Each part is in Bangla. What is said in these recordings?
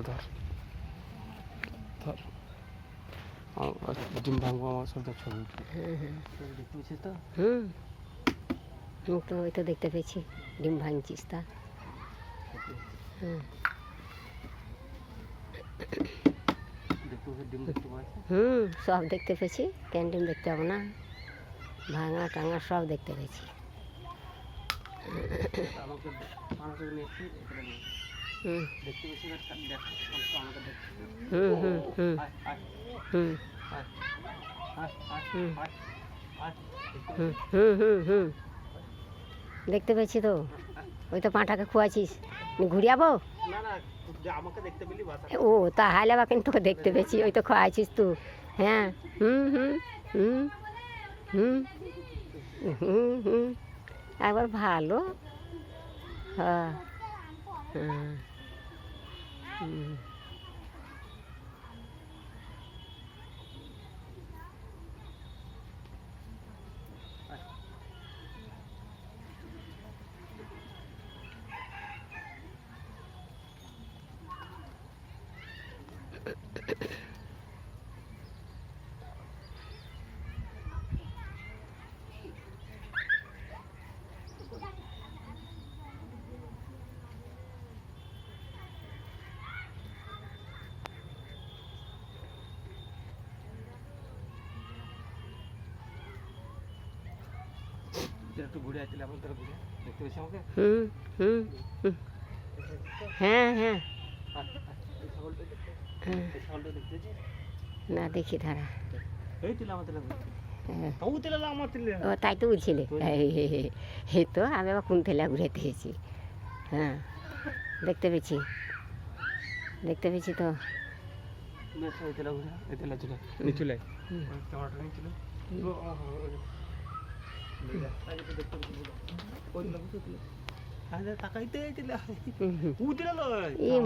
ধর ধর ডিম ভাঙবো আমার সাথে ছবি উঠবে। দেখতে পেয়েছিস তো? তো ওই তো দেখতে পেয়েছি ডিম ভাঙছিস তা। সব দেখতে পেয়েছি, কেন ডিম দেখতে পাবো না? ভাঙা টাঙা সব দেখতে পেয়েছি। দেখতে পেয়েছি তো, ওই তো পাঁঠাকে খুয়াছিস, ঘুরিয়াবো। ও তাহলে বা কিন্তু তোকে দেখতে পেয়েছি, ওই তো খাওয়াইছিস তুই। হ্যাঁ একবার ভালো। হ্যাঁ একটু ঘুরে আসলে আমার তোরা ঘুরে দেখতে পেয়েছি আমাকে। হ্যাঁ হ্যাঁ না দেখি ধারা ও তাই তো বলছিলে। এই তো আমি আবার কোন থেলা ঘুরেতে গেছি। হ্যাঁ দেখতে পেয়েছি, দেখতে পেয়েছি তো।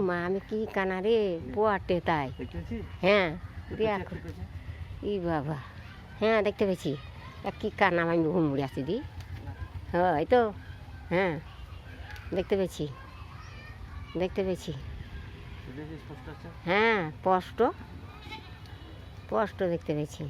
মা আমি কি কানা রে পোয়াটে তাই। হ্যাঁ দেখো ই বাবা, হ্যাঁ দেখতে পেয়েছি কি কানা আমি ঘুম উড়ে আসছি দি। হ্যাঁ এই তো, হ্যাঁ দেখতে পেয়েছি, দেখতে পেয়েছি। হ্যাঁ স্পষ্ট স্পষ্ট দেখতে পেয়েছি।